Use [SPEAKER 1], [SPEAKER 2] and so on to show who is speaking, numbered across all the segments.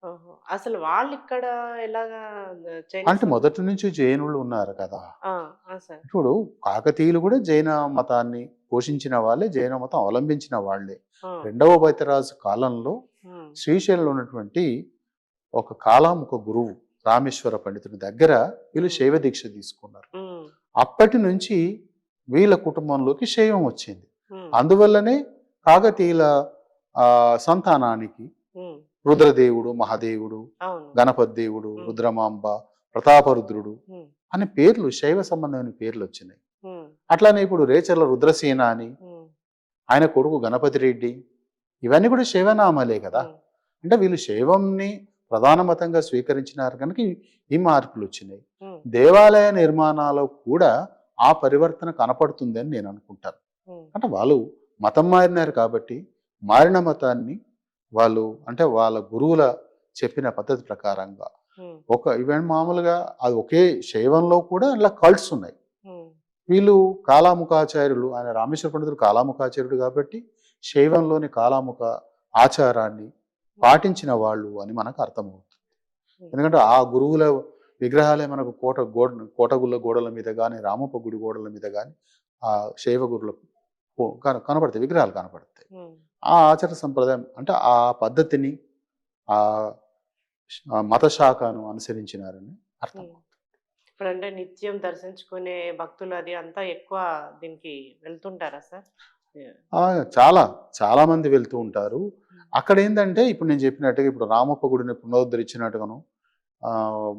[SPEAKER 1] ఓహో! అసలు వాళ్ళిక్కడ ఎలాగా
[SPEAKER 2] అంటే
[SPEAKER 1] చైనీస్ వాళ్ళు?
[SPEAKER 2] మొదటి నుంచి జైనులు ఉన్నారు కదా!
[SPEAKER 1] ఆ! ఆ! సార్.
[SPEAKER 2] ఇప్పుడు కాకతీయులు కూడా జైన మతాన్ని పోషించిన వాళ్ళే, జైన మతం అవలంబించిన వాళ్ళే.
[SPEAKER 1] ఆ!
[SPEAKER 2] రెండవ బైతరాజు కాలంలో
[SPEAKER 1] హ్మ్.
[SPEAKER 2] శ్రీశైలంలో ఉన్నటువంటి ఒక కాలాముఖ గురువు రామేశ్వర పండితుడి దగ్గర వీళ్ళు
[SPEAKER 1] హ్మ్.
[SPEAKER 2] శైవ దీక్ష తీసుకున్నారు.
[SPEAKER 1] హ్మ్.
[SPEAKER 2] అప్పటి నుంచి వీళ్ళ కుటుంబంలోకి శైవం వచ్చింది.
[SPEAKER 1] హ్మ్.
[SPEAKER 2] అందువల్లనే కాకతీయుల సంతానానికి
[SPEAKER 1] హ్మ్.
[SPEAKER 2] రుద్రదేవుడు, మహాదేవుడు,
[SPEAKER 1] అవును.
[SPEAKER 2] గణపతి దేవుడు,
[SPEAKER 1] హ్మ్.
[SPEAKER 2] రుద్రమాంబ, ప్రతాపరుద్రుడు
[SPEAKER 1] హ్మ్.
[SPEAKER 2] అనే పేర్లు శైవ సంబంధమైన పేర్లు వచ్చినాయి.
[SPEAKER 1] హ్మ్.
[SPEAKER 2] అట్లానే ఇప్పుడు రేచర్ల రుద్రసేన అని,
[SPEAKER 1] హ్మ్.
[SPEAKER 2] ఆయన కొడుకు గణపతి రెడ్డి, ఇవన్నీ కూడా శైవనామాలే కదా!
[SPEAKER 1] హ్మ్.
[SPEAKER 2] అంటే వీళ్ళు శైవంని ప్రధాన మతంగా స్వీకరించినారు కనుక ఈ మార్పులు వచ్చినాయి.
[SPEAKER 1] హ్మ్.
[SPEAKER 2] దేవాలయ నిర్మాణాల్లో కూడా ఆ పరివర్తన కనపడుతుందని నేను అనుకుంటాను.
[SPEAKER 1] హ్మ్.
[SPEAKER 2] అంటే వాళ్ళు మతం మారినారు కాబట్టి, మారిన మతాన్ని వాళ్ళు అంటే వాళ్ళ గురువుల చెప్పిన పద్ధతి ప్రకారంగా
[SPEAKER 1] హ్మ్.
[SPEAKER 2] ఈవెన్ మామూలుగా అది ఒకే శైవంలో కూడా ఇలా కల్ట్స్ ఉన్నాయి.
[SPEAKER 1] హ్మ్.
[SPEAKER 2] వీళ్ళు కాలాముఖాచార్యులు, ఆయన రామేశ్వర పండితుడు కాలాముఖాచార్యుడు కాబట్టి శైవంలోని కాలాముఖ ఆచారాన్ని
[SPEAKER 1] హ్మ్.
[SPEAKER 2] పాటించిన వాళ్ళు అని మనకు అర్థమవుతుంది.
[SPEAKER 1] హ్మ్.
[SPEAKER 2] ఎందుకంటే ఆ గురువుల విగ్రహాలే మనకు కోటగుళ్ళ గోడల మీద కానీ, రామప్ప గుడి గోడల మీద కానీ ఆ శైవ గురుల కనపడతాయి, విగ్రహాలు కనపడతాయి.
[SPEAKER 1] హ్మ్.
[SPEAKER 2] ఆ ఆచార సంప్రదాయం అంటే ఆ పద్ధతిని ఆ ఆ మత శాఖను అనుసరించినారని
[SPEAKER 1] హ్మ్.
[SPEAKER 2] అర్థమవుతుంది.
[SPEAKER 1] ఇప్పుడంటే నిత్యం దర్శించుకునే భక్తులు అది అంతా ఎక్కువ దీనికి వెళ్తుంటారా సార్? యాహ్!
[SPEAKER 2] ఆ! చాలా, చాలా మంది వెళ్తూ ఉంటారు.
[SPEAKER 1] హ్మ్.
[SPEAKER 2] అక్కడేందంటే ఇప్పుడు నేను చెప్పినట్టుగా ఇప్పుడు రామప్ప గుడిని పునరుద్ధరించినట్టుగాను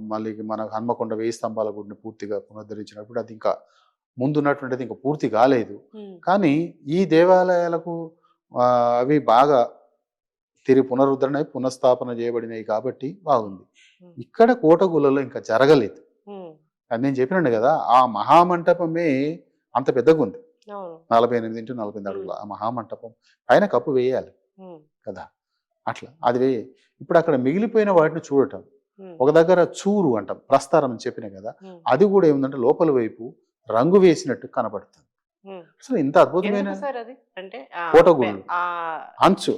[SPEAKER 2] మళ్ళీ మన హన్మకొండ వేయి స్తంభాల గుడిని పూర్తిగా పునరుద్ధరించినప్పుడు అది ఇంకా ముందున్నటువంటిది ఇంకా పూర్తి కాలేదు.
[SPEAKER 1] హ్మ్.
[SPEAKER 2] కానీ ఈ దేవాలయాలకు అవి బాగా తిరిగి పునరుద్ధరణ పునఃస్థాపన చేయబడినాయి కాబట్టి
[SPEAKER 1] హ్మ్.
[SPEAKER 2] బాగుంది.
[SPEAKER 1] హ్మ్.
[SPEAKER 2] ఇక్కడ కోటగుళ్ళలో ఇంకా జరగలేదు.
[SPEAKER 1] హ్మ్.
[SPEAKER 2] అది నేను చెప్పినాను గదా! ఆ మహామంటపమే అంత పెద్దగుంది.
[SPEAKER 1] అవును.
[SPEAKER 2] 48-48
[SPEAKER 1] హ్మ్.
[SPEAKER 2] అడుగుల ఆ మహామంటపం పైన కప్పు వేయాలి
[SPEAKER 1] హ్మ్.
[SPEAKER 2] కదా! అట్లా. అది ఇప్పుడక్కడ మిగిలిపోయిన వాటిని చూడటం.
[SPEAKER 1] హ్మ్.
[SPEAKER 2] ఒక దగ్గర చూరు అంటాం. ప్రస్తారం అని చెప్పినా గదా!
[SPEAKER 1] హ్మ్.
[SPEAKER 2] అది గూడా ఏముందంటే లోపల వైపు రంగు వేసినట్టు కనపడుతుంది.
[SPEAKER 1] హ్మ్.
[SPEAKER 2] అసలు ఇంత అద్భుతమైన
[SPEAKER 1] ఎందుకు సార్ అది? అంటే
[SPEAKER 2] కోటగుళ్ళు. అంచు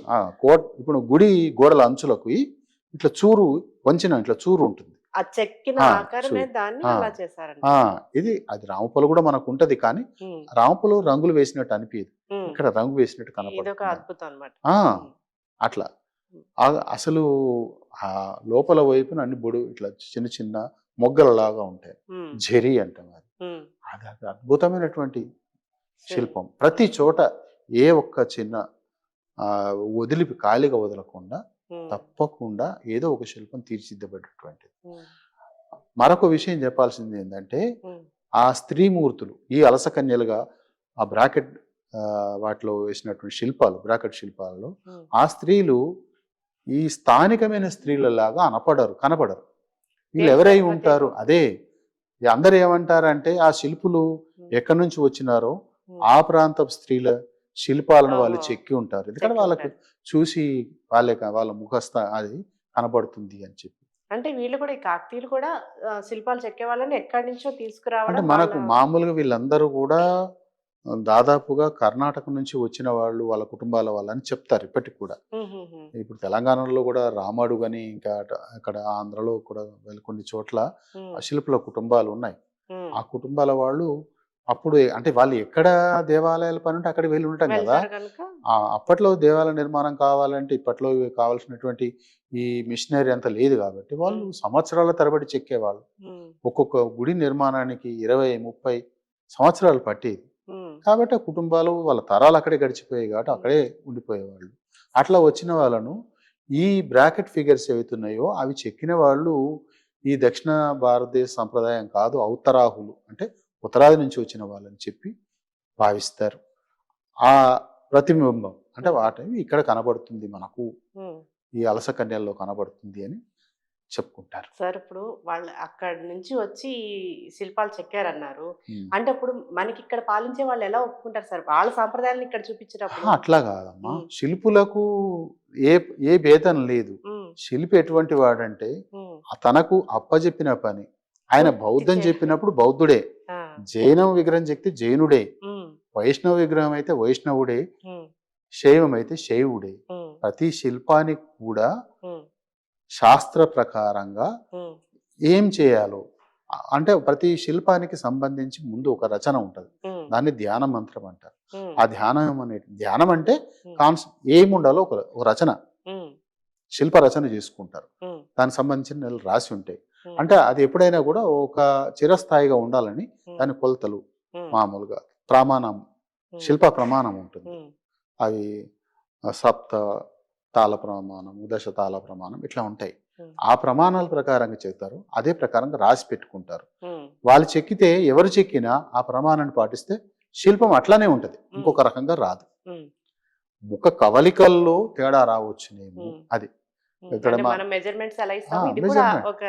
[SPEAKER 2] ఇప్పుడు గుడి గోడల అంచులకి ఇట్లా చూరు ఇట్లా చూరు ఉంటుంది.
[SPEAKER 1] ఆ చెక్కిన
[SPEAKER 2] ఆ!
[SPEAKER 1] ఆకారమే
[SPEAKER 2] చూరు.
[SPEAKER 1] దాన్ని
[SPEAKER 2] ఆ!
[SPEAKER 1] అలా
[SPEAKER 2] ఆ!
[SPEAKER 1] చేశారంటారా?
[SPEAKER 2] ఇది
[SPEAKER 1] హ్మ్.
[SPEAKER 2] అది రామప్పలో గూడా మనకుంటది కానీ,
[SPEAKER 1] హ్మ్.
[SPEAKER 2] రామప్పలో రంగులు వేసినట్టు అనిపియదు.
[SPEAKER 1] హ్మ్.
[SPEAKER 2] ఇక్కడ రంగు వేసినట్టు
[SPEAKER 1] ఇదొక
[SPEAKER 2] కనపడుతుందని.
[SPEAKER 1] అద్భుతం అన్నమాట.
[SPEAKER 2] ఆ!
[SPEAKER 1] హ్మ్.
[SPEAKER 2] అట్లా.
[SPEAKER 1] హ్మ్.
[SPEAKER 2] అసలు లోపల వైపున అన్ని ఇట్లా చిన్న చిన్న మొగ్గలలాగా ఉంటాయి.
[SPEAKER 1] హ్మ్.
[SPEAKER 2] జెరీ అంటాం అది.
[SPEAKER 1] హ్మ్.
[SPEAKER 2] అది అద్భుతమైనటువంటి
[SPEAKER 1] శిల్పం.
[SPEAKER 2] శిల్పం. ప్రతి చోట ఏ ఒక్క చిన్న ఖాళీగా వదలకుండా
[SPEAKER 1] హ్మ్.
[SPEAKER 2] తప్పకుండా ఏదో ఒక శిల్పం తీర్చిదిద్దబడేటువంటిది.
[SPEAKER 1] హ్మ్.
[SPEAKER 2] మరొక విషయం చెప్పాల్సింది ఏందంటే,
[SPEAKER 1] హ్మ్.
[SPEAKER 2] ఆ స్త్రీమూర్తులు ఈ అలస కన్యలుగా ఆ బ్రాకెట్ వాటిలో వేసినటువంటి శిల్పాలు, బ్రాకెట్ శిల్పాలలో
[SPEAKER 1] హ్మ్.
[SPEAKER 2] ఆ స్త్రీలు ఈ స్థానికమైన స్త్రీలలాగా కనపడరు.
[SPEAKER 1] ఏంటి
[SPEAKER 2] వీళ్ళెవరై
[SPEAKER 1] సార్
[SPEAKER 2] ఉంటారు?
[SPEAKER 1] ప్రత్యేకం?
[SPEAKER 2] అందరూ ఏమంటారంటే, ఆ శిల్పులు
[SPEAKER 1] హ్మ్.
[SPEAKER 2] ఎక్కడి నుంచి వచ్చినారో,
[SPEAKER 1] హ్మ్.
[SPEAKER 2] ఆ ప్రాంతపు స్త్రీల శిల్పాలను వాళ్ళు
[SPEAKER 1] ఓహో!
[SPEAKER 2] చెక్కి ఉంటారు. ఎందుకంటే వాళ్ళకి
[SPEAKER 1] చెక్కుంటారు.
[SPEAKER 2] చూసి వాళ్ళ అది కనపడుతుంది అని చెప్పి.
[SPEAKER 1] అంటే వీళ్ళు కూడా ఈ కాకతీయులు కూడా శిల్పాలు చెక్కేవాళ్ళని ఎక్కడి నుంచో
[SPEAKER 2] అంటే
[SPEAKER 1] తీసుకురావడం వాళ్ళ
[SPEAKER 2] మనకు మామూలుగా వీళ్ళందరూ గూడా దాదాపుగా కర్ణాటక నుంచి వచ్చిన వాళ్ళు, వాళ్ళ కుటుంబాల వాళ్ళని చెప్తారు ఇప్పటికి కూడా.
[SPEAKER 1] హుహుహు.
[SPEAKER 2] ఇప్పుడు తెలంగాణలో గూడా రామడుగని ఇంకా అక్కడ ఆంధ్రలో కూడా కొన్ని చోట్ల
[SPEAKER 1] హ్మ్.
[SPEAKER 2] శిల్పుల కుటుంబాలున్నాయి.
[SPEAKER 1] హ్మ్.
[SPEAKER 2] ఆ కుటుంబాల వాళ్ళు అప్పుడు అంటే వాళ్ళు ఎక్కడ దేవాలయాల పనుంటే అక్కడికి వెళ్లి ఉండటం గదా!
[SPEAKER 1] వెళ్తారు గనుక
[SPEAKER 2] అప్పట్లో దేవాలయ నిర్మాణం కావాలంటే ఇప్పట్లో కావాల్సినటువంటి ఈ మిషనరీ అంత లేదు గాబట్టి వాళ్ళు
[SPEAKER 1] హ్మ్.
[SPEAKER 2] సంవత్సరాల తరబడి చెక్కేవాళ్ళు.
[SPEAKER 1] హ్మ్.
[SPEAKER 2] ఒక్కొక్క గుడి నిర్మాణానికి 20, 30 సంవత్సరాలు పట్టేది.
[SPEAKER 1] హ్మ్.
[SPEAKER 2] కాబట్టి ఆ కుటుంబాలు వాళ్ళ తరాలు అక్కడే గడిచిపోయాయి కాబట్టి
[SPEAKER 1] హ్మ్.
[SPEAKER 2] అక్కడే ఉండిపోయేవాళ్ళు. అట్లా వచ్చిన వాళ్ళను ఈ బ్రాకెట్ ఫిగర్స్ ఏవైతున్నాయో అవి చెక్కిన వాళ్ళు ఈ దక్షిణ భారతదేశ సంప్రదాయం కాదు, ఔత్తరాహులు అంటే ఉత్తరాది నుంచి వచ్చిన వాళ్ళని చెప్పి భావిస్తారు. ఆ ప్రతిబింబం అంటే
[SPEAKER 1] హ్మ్.
[SPEAKER 2] వాటిని ఇక్కడ కనబడుతుంది మనకు.
[SPEAKER 1] హ్మ్.
[SPEAKER 2] ఈ అలస కన్యల్లో కనబడుతుంది అని చెప్పుకుంటారు.
[SPEAKER 1] సార్ ఇప్పుడు వాళ్ళు అక్కడి నుంచి వచ్చి ఈ శిల్పాలు చెక్కారన్నారు.
[SPEAKER 2] హ్మ్.
[SPEAKER 1] అంటే అప్పుడు మనకిక్కడ పాలించే వాళ్ళు ఎలా ఒప్పుకుంటారు సార్? వాళ్ళ సాంప్రదాయాలను ఇక్కడ చూపించేటప్పుడు?
[SPEAKER 2] అట్లా కాదమ్మా.
[SPEAKER 1] హ్మ్.
[SPEAKER 2] శిల్పులకు ఏ ఏ భేదం లేదు.
[SPEAKER 1] హ్మ్.
[SPEAKER 2] శిల్పి ఎటువంటి వాడంటే
[SPEAKER 1] హ్మ్.
[SPEAKER 2] తనకు అప్పజెప్పిన పని. ఆయన
[SPEAKER 1] పూర్తి
[SPEAKER 2] బౌద్ధం
[SPEAKER 1] చేయాలి.
[SPEAKER 2] చెప్పినప్పుడు బౌద్ధుడే.
[SPEAKER 1] ఆ!
[SPEAKER 2] జైనం విగ్రహం చెక్కితే జైనుడే.
[SPEAKER 1] హ్మ్.
[SPEAKER 2] వైష్ణవ విగ్రహం అయితే వైష్ణవుడే.
[SPEAKER 1] హ్మ్.
[SPEAKER 2] శైవం అయితే శైవుడే.
[SPEAKER 1] హ్మ్.
[SPEAKER 2] ప్రతి శిల్పానికి కూడా
[SPEAKER 1] హ్మ్.
[SPEAKER 2] శాస్త్ర ప్రకారంగా
[SPEAKER 1] ఉమ్,
[SPEAKER 2] ఏం చేయాలో అంటే ప్రతి శిల్పానికి సంబంధించి ముందు ఒక రచన ఉంటుంది.
[SPEAKER 1] ఉమ్,
[SPEAKER 2] దాన్ని ధ్యాన మంత్రం అంటారు.
[SPEAKER 1] ఉమ్,
[SPEAKER 2] ఆ ధ్యానం అంటే
[SPEAKER 1] ఉమ్,
[SPEAKER 2] ఏముండాలో ఒక రచన,
[SPEAKER 1] ఉమ్,
[SPEAKER 2] శిల్ప రచన చేసుకుంటారు.
[SPEAKER 1] ఉమ్,
[SPEAKER 2] దానికి సంబంధించిన రాసి ఉంటాయి.
[SPEAKER 1] ఉమ్,
[SPEAKER 2] అంటే అది ఎప్పుడైనా కూడా ఒక చిరస్థాయిగా ఉండాలని
[SPEAKER 1] ఉమ్,
[SPEAKER 2] దాని కొలతలు
[SPEAKER 1] ఉమ్,
[SPEAKER 2] మామూలుగా ప్రమాణం,
[SPEAKER 1] ఉమ్,
[SPEAKER 2] శిల్ప ప్రమాణం ఉంటుంది.
[SPEAKER 1] ఉమ్,
[SPEAKER 2] అవి సప్త తాళ ప్రమాణం, దశ తాళ ప్రమాణం ఇట్లా ఉంటాయి.
[SPEAKER 1] ఉమ్,
[SPEAKER 2] ఆ ప్రమాణాల ప్రకారంగా చెప్తారు. అదే ప్రకారంగా రాసి పెట్టుకుంటారు.
[SPEAKER 1] ఉమ్,
[SPEAKER 2] వాళ్ళు చెక్కితే ఎవరు చెక్కినా ఆ ప్రమాణాన్ని పాటిస్తే శిల్పం అట్లానే ఉంటుంది, ఇంకొక రకంగా రాదు.
[SPEAKER 1] ఉమ్,
[SPEAKER 2] ముఖ కవలికల్లో తేడా రావచ్చునేమో,
[SPEAKER 1] ఉమ్,
[SPEAKER 2] అది
[SPEAKER 1] ఉమ్.
[SPEAKER 2] ఇక్కడ
[SPEAKER 1] అంటే మనం మెజర్మెంట్స్ ఎలా ఇస్తాము, ఇది కూడా
[SPEAKER 2] మెజర్మెంట్
[SPEAKER 1] ఒక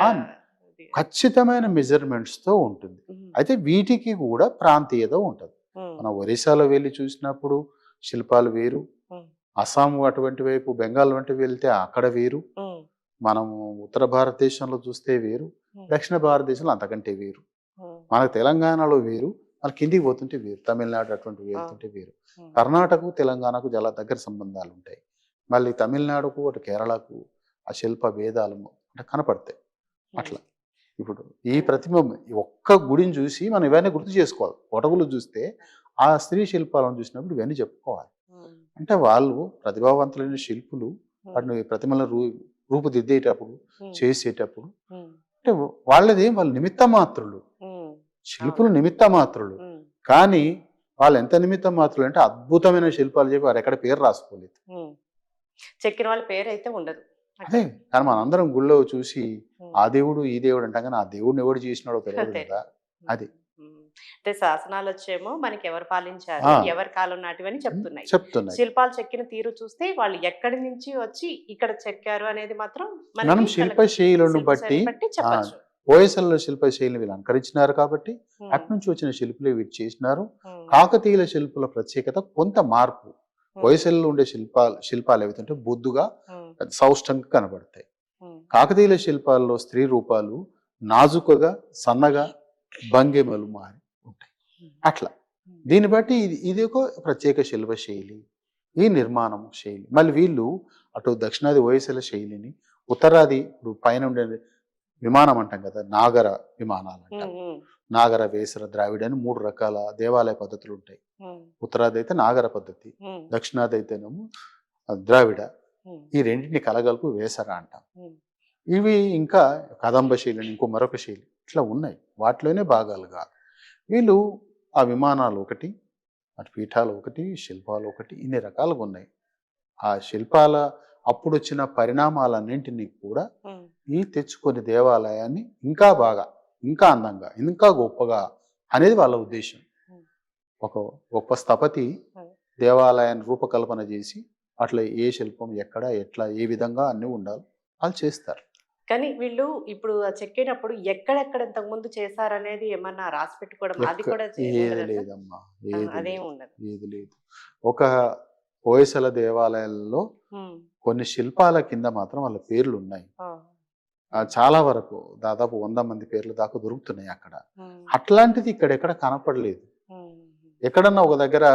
[SPEAKER 1] ఇది.
[SPEAKER 2] ఖచ్చితమైన మెజర్మెంట్స్తో ఉంటుంది.
[SPEAKER 1] ఉమ్,
[SPEAKER 2] అయితే వీటికి కూడా ప్రాంతీయత ఉంటుంది.
[SPEAKER 1] ఉమ్,
[SPEAKER 2] మనం ఒరిస్సాలో వెళ్ళి చూసినప్పుడు శిల్పాలు వేరు,
[SPEAKER 1] ఉమ్,
[SPEAKER 2] అస్సాం అటువంటి వైపు బెంగాల్ వంటి వెళ్తే అక్కడ వేరు,
[SPEAKER 1] ఉమ్,
[SPEAKER 2] మనము ఉత్తర భారతదేశంలో చూస్తే వేరు,
[SPEAKER 1] ఉమ్,
[SPEAKER 2] దక్షిణ భారతదేశంలో అంతకంటే వేరు,
[SPEAKER 1] ఉమ్,
[SPEAKER 2] మనకు తెలంగాణలో వేరు, మన కిందికి పోతుంటే వేరు, తమిళనాడు అటువంటి వెళ్తుంటే వేరు,
[SPEAKER 1] ఉమ్,
[SPEAKER 2] కర్ణాటకకు తెలంగాణకు చాలా దగ్గర సంబంధాలు ఉంటాయి. మళ్ళీ తమిళనాడుకు అటు కేరళకు ఆ శిల్ప భేదాలు అంటే కనపడతాయి. అట్లా ఇప్పుడు ఈ ప్రతిమ ఈ ఒక్క గుడిని చూసి మనం ఇవన్నీ గుర్తు చేసుకోవాలి. కోటగులు చూస్తే ఆ స్త్రీ శిల్పాలను చూసినప్పుడు ఇవన్నీ చెప్పుకోవాలి.
[SPEAKER 1] ఉమ్,
[SPEAKER 2] అంటే వాళ్ళు ప్రతిభావంతులైన శిల్పులు
[SPEAKER 1] ఉమ్,
[SPEAKER 2] వాటిని ప్రతిమలను రూపుదిద్దేటప్పుడు,
[SPEAKER 1] ఉమ్,
[SPEAKER 2] చేసేటప్పుడు
[SPEAKER 1] ఉమ్,
[SPEAKER 2] అంటే వాళ్ళది వాళ్ళు నిమిత్త మాత్రులు,
[SPEAKER 1] ఉమ్,
[SPEAKER 2] శిల్పులు నిమిత్త మాత్రులు.
[SPEAKER 1] ఉమ్,
[SPEAKER 2] కానీ వాళ్ళు ఎంత నిమిత్త మాత్రులు అంటే అద్భుతమైన శిల్పాలు చెప్పి వారు ఎక్కడ పేరు రాసుకోలేదు.
[SPEAKER 1] ఉమ్. చెక్కిన వాళ్ళ పేరు అయితే ఉండదు
[SPEAKER 2] అదే కానీ మనందరం గుళ్ళో చూసి
[SPEAKER 1] ఉమ్,
[SPEAKER 2] ఆ దేవుడు ఈ దేవుడు అంటాం, కానీ ఆ దేవుడిని ఎవడు చేసినాడో తెలియదు
[SPEAKER 1] తెలియదు.
[SPEAKER 2] కదా. అది
[SPEAKER 1] ఉమ్. అంటే శాసనాలు వచ్చేమో మనకి ఎవరు పాలించారు,
[SPEAKER 2] ఆ.
[SPEAKER 1] ఎవరి కాలం నాటివని చెప్తున్నాయి.
[SPEAKER 2] చెప్తున్నాయి.
[SPEAKER 1] శిల్పాలు చెక్కిన తీరు చూస్తే వాళ్ళు ఎక్కడి నుంచి వచ్చి ఇక్కడ చెక్కారు అనేది మాత్రం
[SPEAKER 2] మనం
[SPEAKER 1] మనకి
[SPEAKER 2] శిల్పశైలును బట్టి
[SPEAKER 1] బట్టి చెప్పచ్చు.
[SPEAKER 2] ఓఎస్ఎల్లో శిల్పశైలిని వీళ్ళు అంకరించినారు కాబట్టి
[SPEAKER 1] ఉమ్,
[SPEAKER 2] అటు నుంచి వచ్చిన శిల్పులే వీటి చేసినారు.
[SPEAKER 1] ఉమ్,
[SPEAKER 2] కాకతీయుల శిల్పుల ప్రత్యేకత కొంత మార్పు.
[SPEAKER 1] ఉమ్,
[SPEAKER 2] ఓఎస్ఎల్లో ఉండే శిల్పాలు ఏవైతుంటే బొద్దుగా
[SPEAKER 1] ఉమ్,
[SPEAKER 2] సౌష్టంగా కనబడతాయి.
[SPEAKER 1] ఉమ్,
[SPEAKER 2] కాకతీయుల శిల్పాల్లో స్త్రీ రూపాలు నాజుకగా, సన్నగా, భంగిమలు మారి ఉంటాయి. అట్లా
[SPEAKER 1] ఉమ్,
[SPEAKER 2] దీన్ని బట్టి ఇది ఒక ప్రత్యేక శిల్ప శైలి, ఈ నిర్మాణం శైలి. మళ్ళీ వీళ్ళు అటు దక్షిణాది ఓఎస్ఎల్ శైలిని, ఉత్తరాది ఇప్పుడు పైన ఉండే విమానం అంటాం కదా, నాగర విమానాలు అంటాం.
[SPEAKER 1] ఉమ్, ఉమ్,
[SPEAKER 2] నాగర, వేసర, ద్రావిడ అని 3 రకాల దేవాలయ పద్ధతులు ఉంటాయి.
[SPEAKER 1] ఉమ్,
[SPEAKER 2] ఉత్తరాది అయితే నాగర పద్ధతి,
[SPEAKER 1] ఉమ్,
[SPEAKER 2] దక్షిణాది అయితేనేమో ద్రావిడ.
[SPEAKER 1] ఉమ్,
[SPEAKER 2] ఈ రెండింటిని కలగలుపు వేసర అంటాం.
[SPEAKER 1] ఉమ్,
[SPEAKER 2] ఇవి ఇంకా కదంబ శైలిని, ఇంకో మరొక శైలి ఇట్లా ఉన్నాయి. వాటిలోనే భాగాలుగా వీళ్ళు ఆ విమానాలు ఒకటి, అటు పీఠాలు ఒకటి, శిల్పాలు ఒకటి, ఇన్ని రకాలుగా ఉన్నాయి. ఆ శిల్పాల అప్పుడు వచ్చిన పరిణామాలన్నింటినీ కూడా
[SPEAKER 1] ఉమ్,
[SPEAKER 2] ఈ తెచ్చుకొని దేవాలయాన్ని ఇంకా బాగా, ఇంకా అందంగా, ఇంకా గొప్పగా అనేది వాళ్ళ ఉద్దేశం. ఒక గొప్ప స్థపతి దేవాలయాన్ని రూపకల్పన చేసి అట్లా ఏ శిల్పం ఎక్కడ ఎట్లా ఏ విధంగా అన్నీ ఉండాలి వాళ్ళు చేస్తారు.
[SPEAKER 1] కానీ వీళ్ళు ఇప్పుడు చెక్కేటప్పుడు ఎక్కడెక్కడ ఇంతకు ముందు చేశారనేది ఏమన్నా రాసి పెట్టుకోవడం అది కూడా
[SPEAKER 2] ఏది
[SPEAKER 1] ఉండదా సార్?
[SPEAKER 2] లేదమ్మా, ఏది
[SPEAKER 1] అదేం
[SPEAKER 2] లేదు,
[SPEAKER 1] ఉండదు.
[SPEAKER 2] ఏది లేదు. ఒక హోయసల దేవాలయాల్లో
[SPEAKER 1] ఉమ్,
[SPEAKER 2] కొన్ని శిల్పాల కింద మాత్రం వాళ్ళ పేర్లు ఉన్నాయి.
[SPEAKER 1] ఆ,
[SPEAKER 2] చాలా వరకు దాదాపు 100 మంది పేర్లు దాకా దొరుకుతున్నాయి అక్కడ.
[SPEAKER 1] ఉమ్,
[SPEAKER 2] అట్లాంటిది ఇక్కడెక్కడ కనపడలేదు.
[SPEAKER 1] ఉమ్,
[SPEAKER 2] ఎక్కడన్నా ఒక దగ్గర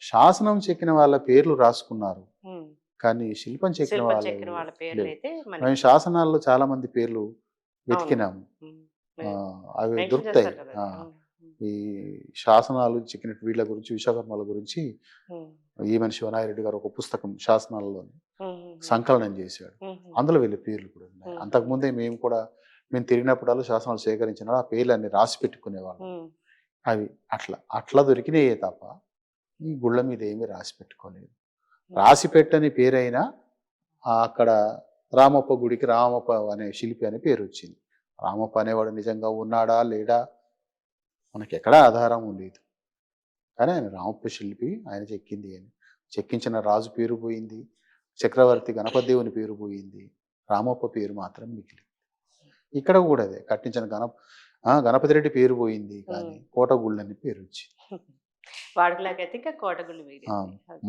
[SPEAKER 2] శాసనం చెక్కిన వాళ్ళ పేర్లు రాసుకున్నారు,
[SPEAKER 1] ఉమ్.
[SPEAKER 2] కానీ శిల్పం చెక్కిన
[SPEAKER 1] శిల్పం
[SPEAKER 2] వాళ్ళ
[SPEAKER 1] చెక్కిన వాళ్ళ పేర్లు
[SPEAKER 2] లేవు.
[SPEAKER 1] అయితే
[SPEAKER 2] మేము శాసనాల్లో చాలా మంది పేర్లు వెతికినాము,
[SPEAKER 1] ఉమ్,
[SPEAKER 2] అవి
[SPEAKER 1] mention
[SPEAKER 2] దొరుకుతాయి.
[SPEAKER 1] చేస్తారు కదా. ఉమ్,
[SPEAKER 2] ఈ శాసనాలు చెక్కిన వీళ్ళ గురించి, విశ్వకర్మల గురించి
[SPEAKER 1] ఉమ్,
[SPEAKER 2] ఈమెన్ శివనాయరెడ్డి గారు ఒక పుస్తకం శాసనాలలో
[SPEAKER 1] ఉమ్,
[SPEAKER 2] సంకలనం చేశాడు.
[SPEAKER 1] ఉమ్,
[SPEAKER 2] అందులో వీళ్ళ పేర్లు కూడా ఉన్నాయి. అంతకుముందే మేము తిరిగినప్పుడల్లా శాసనాలు సేకరించిన ఆ పేర్లు అన్ని రాసి పెట్టుకునేవాళ్ళం.
[SPEAKER 1] ఉమ్,
[SPEAKER 2] అవి అట్లా దొరికినాయే తప్ప ఈ గుళ్ళ మీద ఏమీ రాసి పెట్టుకోలేదు. రాసి పెట్టని పేరైనా అక్కడ రామప్ప గుడికి రామప్ప అనే శిల్పి అనే పేరు వచ్చింది. రామప్ప అనేవాడు నిజంగా ఉన్నాడా లేడా మనకి ఎక్కడా ఆధారం లేదు. కానీ ఆయన రామప్ప శిల్పి, ఆయన చెక్కింది అని. చెక్కించిన రాజు పేరు పోయింది, చక్రవర్తి గణపతి దేవుని పేరు పోయింది, రామప్ప పేరు మాత్రం మిగిలింది. ఇక్కడ కూడా అదే కట్టించిన గణపతి రెడ్డి పేరు పోయింది, కానీ కోటగుళ్ళని పేరు వచ్చింది.
[SPEAKER 1] వాడుకలాగైతే ఇంకా కోటగుళ్ళు వీధి.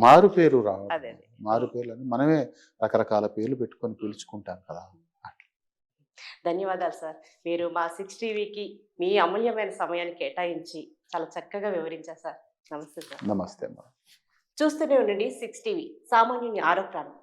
[SPEAKER 2] మారు పేరు రావడం,
[SPEAKER 1] అదే.
[SPEAKER 2] మారు పేర్లని మనమే రకరకాల పేర్లు పెట్టుకొని పిలుచుకుంటాం కదా.
[SPEAKER 1] ధన్యవాదాలు సార్. మీరు మా 6 టీవీకి మీ అమూల్యమైన సమయాన్ని కేటాయించి చాలా చక్కగా వివరించారు సార్. నమస్తే సార్.
[SPEAKER 2] నమస్తే అమ్మా.
[SPEAKER 1] చూస్తూనే ఉండండి 6 టీవీ, సామాన్యుని ఆరో ప్రాణం.